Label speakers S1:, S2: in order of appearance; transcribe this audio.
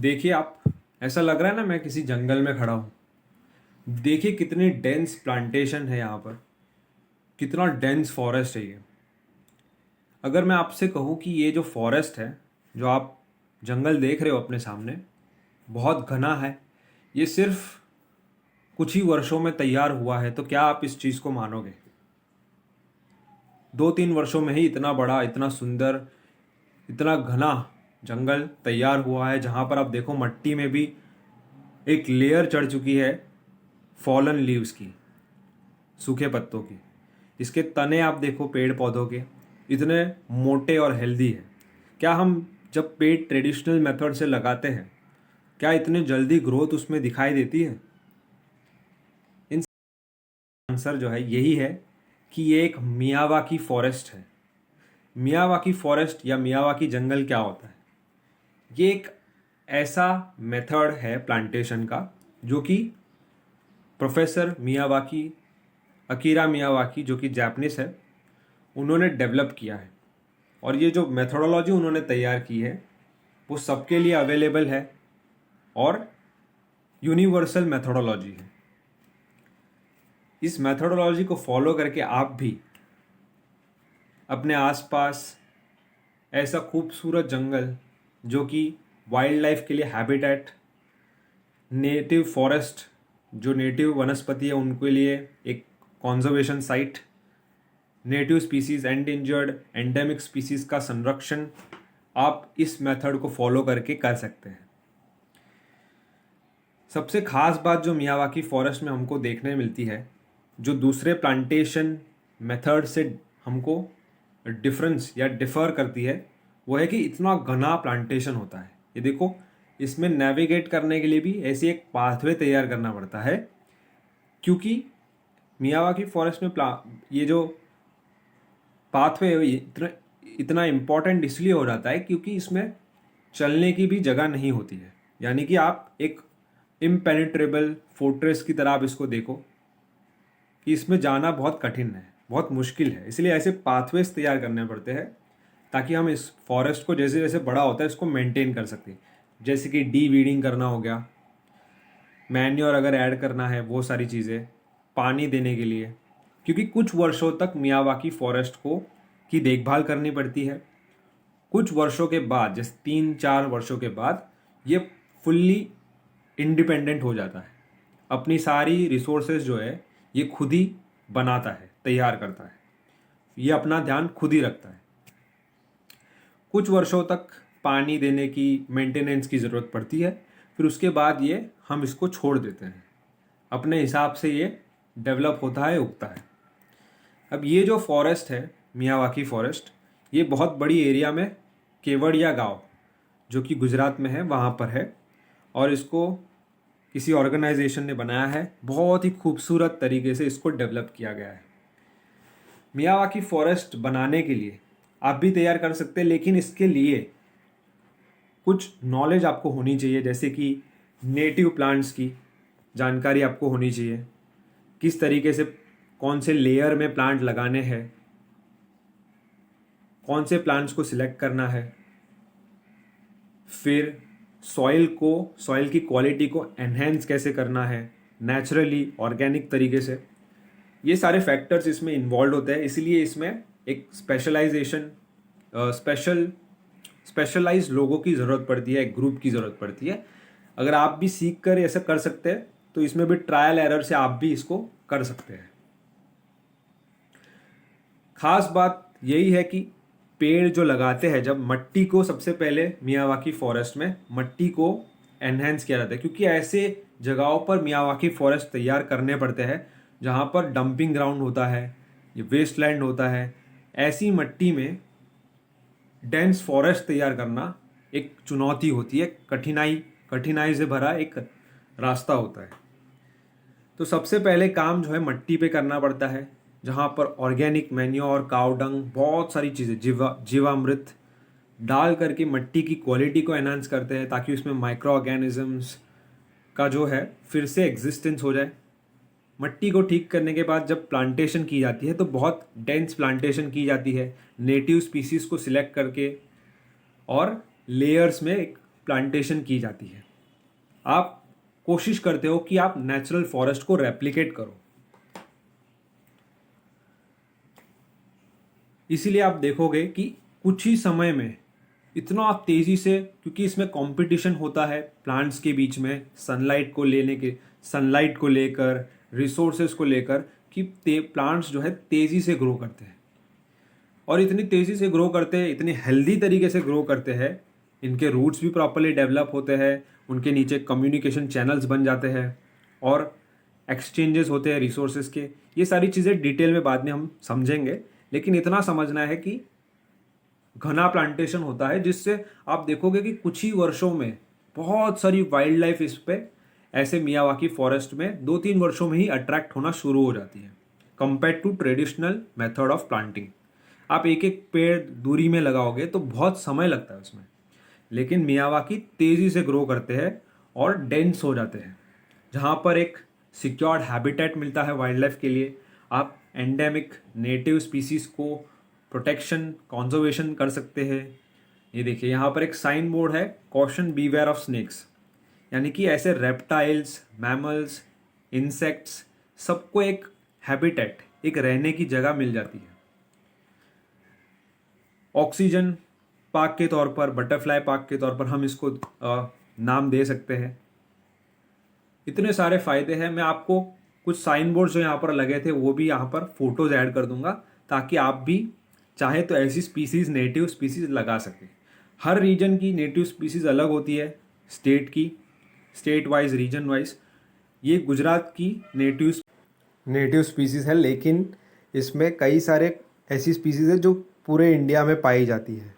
S1: देखिए आप, ऐसा लग रहा है ना मैं किसी जंगल में खड़ा हूँ। देखिए कितनी डेंस प्लांटेशन है यहाँ पर, कितना डेंस फॉरेस्ट है ये। अगर मैं आपसे कहूँ कि ये जो फॉरेस्ट है, जो आप जंगल देख रहे हो अपने सामने, बहुत घना है, ये सिर्फ कुछ ही वर्षों में तैयार हुआ है, तो क्या आप इस चीज़ को मानोगे? 2-3 वर्षों में ही इतना बड़ा, इतना सुंदर, इतना घना जंगल तैयार हुआ है, जहाँ पर आप देखो मट्टी में भी एक लेयर चढ़ चुकी है फॉलन लीव्स की, सूखे पत्तों की। इसके तने आप देखो पेड़ पौधों के, इतने मोटे और हेल्दी है। क्या हम जब पेड़ ट्रेडिशनल मेथड से लगाते हैं, क्या इतने जल्दी ग्रोथ उसमें दिखाई देती है? इन आंसर जो है यही है कि ये एक मियावाकी फॉरेस्ट है। मियावाकी फॉरेस्ट या मियावाकी जंगल क्या होता है? ये एक ऐसा मेथड है प्लांटेशन का जो कि प्रोफेसर मियावाकी, अकीरा मियावाकी, जो कि जापानीज है, उन्होंने डेवलप किया है। और ये जो मेथोडोलॉजी उन्होंने तैयार की है वो सबके लिए अवेलेबल है और यूनिवर्सल मेथोडोलॉजी है। इस मेथोडोलॉजी को फॉलो करके आप भी अपने आसपास ऐसा खूबसूरत जंगल, जो कि वाइल्ड लाइफ के लिए हैबिटेट, नेटिव फॉरेस्ट, जो नेटिव वनस्पति है उनके लिए एक conservation site, native species, endangered, endemic species का संरक्षण आप इस मेथड को फॉलो करके कर सकते हैं। सबसे खास बात जो मियावाकी फॉरेस्ट में हमको देखने मिलती है, जो दूसरे प्लांटेशन मेथड से हमको डिफरेंस या डिफ़र करती है, वो है कि इतना घना प्लांटेशन होता है। ये देखो, इसमें नेविगेट करने के लिए भी ऐसी एक पाथवे तैयार करना पड़ता है, क्योंकि मियावाकी फॉरेस्ट में ये जो पाथवे है इतना इतना इम्पॉर्टेंट इसलिए हो जाता है क्योंकि इसमें चलने की भी जगह नहीं होती है। यानी कि आप एक इम्पेनिट्रेबल फोर्ट्रेस की तरह आप इसको देखो कि इसमें जाना बहुत कठिन है, बहुत मुश्किल है। इसलिए ऐसे पाथवेज तैयार करने पड़ते हैं ताकि हम इस फॉरेस्ट को जैसे जैसे बड़ा होता है इसको मेंटेन कर सकें। जैसे कि डी वीडिंग करना हो गया, मैन्योर अगर ऐड करना है, वो सारी चीज़ें, पानी देने के लिए। क्योंकि कुछ वर्षों तक मियावाकी फॉरेस्ट को की देखभाल करनी पड़ती है। कुछ वर्षों के बाद, जैसे 3-4 वर्षों के बाद, ये फुल्ली इंडिपेंडेंट हो जाता है। अपनी सारी रिसोर्सेज जो है ये खुद ही बनाता है, तैयार करता है, ये अपना ध्यान खुद ही रखता है। कुछ वर्षों तक पानी देने की, मेंटेनेंस की ज़रूरत पड़ती है, फिर उसके बाद ये हम इसको छोड़ देते हैं, अपने हिसाब से ये डेवलप होता है, उगता है। अब ये जो फॉरेस्ट है मियावाकी फॉरेस्ट, ये बहुत बड़ी एरिया में, केवड़िया गांव जो कि गुजरात में है वहाँ पर है, और इसको किसी ऑर्गेनाइजेशन ने बनाया है। बहुत ही खूबसूरत तरीके से इसको डेवलप किया गया है। मियावाकी फॉरेस्ट बनाने के लिए आप भी तैयार कर सकते हैं, लेकिन इसके लिए कुछ नॉलेज आपको होनी चाहिए। जैसे कि नेटिव प्लांट्स की जानकारी आपको होनी चाहिए, किस तरीके से कौन से लेयर में प्लांट लगाने हैं, कौन से प्लांट्स को सिलेक्ट करना है, फिर सॉइल की क्वालिटी को एनहेंस कैसे करना है नेचुरली, ऑर्गेनिक तरीके से। ये सारे फैक्टर्स इसमें इन्वॉल्व होते हैं। इसीलिए इसमें एक स्पेशलाइज्ड लोगों की ज़रूरत पड़ती है, एक ग्रुप की ज़रूरत पड़ती है। अगर आप भी सीख कर ऐसा कर सकते हैं तो इसमें भी ट्रायल एरर से आप भी इसको कर सकते हैं। खास बात यही है कि पेड़ जो लगाते हैं, जब मट्टी को सबसे पहले मियावाकी फॉरेस्ट में मट्टी को एनहेंस किया जाता है, क्योंकि ऐसे जगहों पर मियावाकी फॉरेस्ट तैयार करने पड़ते हैं जहाँ पर डंपिंग ग्राउंड होता है, ये वेस्टलैंड होता है। ऐसी मट्टी में डेंस फॉरेस्ट तैयार करना एक चुनौती होती है, कठिनाई से भरा एक रास्ता होता है। तो सबसे पहले काम जो है मट्टी पे करना पड़ता है, जहाँ पर ऑर्गेनिक मैन्योर, काउ डंग, बहुत सारी चीज़ें, जीवामृत डाल करके मट्टी की क्वालिटी को एनहांस करते हैं ताकि उसमें माइक्रो ऑर्गेनिजम्स का जो है फिर से एग्जिस्टेंस हो जाए। मट्टी को ठीक करने के बाद जब प्लांटेशन की जाती है तो बहुत डेंस प्लांटेशन की जाती है, नेटिव स्पीसीज को सिलेक्ट करके और लेयर्स में एक प्लांटेशन की जाती है। आप कोशिश करते हो कि आप नेचुरल फॉरेस्ट को रेप्लिकेट करो। इसीलिए आप देखोगे कि कुछ ही समय में इतना तेजी से, क्योंकि इसमें कंपटीशन होता है प्लांट्स के बीच में, सनलाइट को लेकर, रिसोर्सेज को लेकर, कि प्लांट्स जो है तेजी से ग्रो करते हैं। और इतनी तेजी से ग्रो करते हैं, इतनी हेल्दी तरीके से ग्रो करते हैं, इनके रूट्स भी प्रॉपरली डेवलप होते हैं, उनके नीचे कम्युनिकेशन चैनल्स बन जाते हैं और एक्सचेंजेस होते हैं रिसोर्सेज के। ये सारी चीज़ें डिटेल में बाद में हम समझेंगे, लेकिन इतना समझना है कि घना प्लांटेशन होता है जिससे आप देखोगे कि कुछ ही वर्षों में बहुत सारी वाइल्ड लाइफ इस पे ऐसे मियावाकी फॉरेस्ट में 2-3 वर्षों में ही अट्रैक्ट होना शुरू हो जाती है, compare to traditional method of planting. आप एक एक पेड़ दूरी में लगाओगे तो बहुत समय लगता है उसमें, लेकिन मियावाकी तेजी से ग्रो करते हैं और डेंस हो जाते हैं। जहाँ पर एक सिक्योर्ड हैबिटेट मिलता है वाइल्ड लाइफ के लिए, आप एंडेमिक नेटिव स्पीसीज को प्रोटेक्शन कॉन्जर्वेशन कर सकते हैं। ये देखिए यहाँ पर एक साइन बोर्ड है, कॉशन बीवेयर ऑफ स्नेक्स, यानी कि ऐसे रेप्टाइल्स, मैमल्स, इंसेक्ट्स, सबको एक हैबिटेट, एक रहने की जगह मिल जाती है। ऑक्सीजन पार्क के तौर पर, बटरफ्लाई पार्क के तौर पर हम इसको नाम दे सकते हैं। इतने सारे फायदे हैं। मैं आपको कुछ साइन बोर्ड जो यहाँ पर लगे थे वो भी यहाँ पर फोटोज ऐड कर दूंगा, ताकि आप भी चाहे तो ऐसी स्पीसीज, नेटिव स्पीसीज लगा सकें। हर रीजन की नेटिव स्पीसीज अलग होती है, स्टेट की, स्टेट वाइज, रीजन वाइज। ये गुजरात की नेटिव स्पीसीज है, लेकिन इसमें कई सारे ऐसी स्पीसीज है जो पूरे इंडिया में पाई जाती है।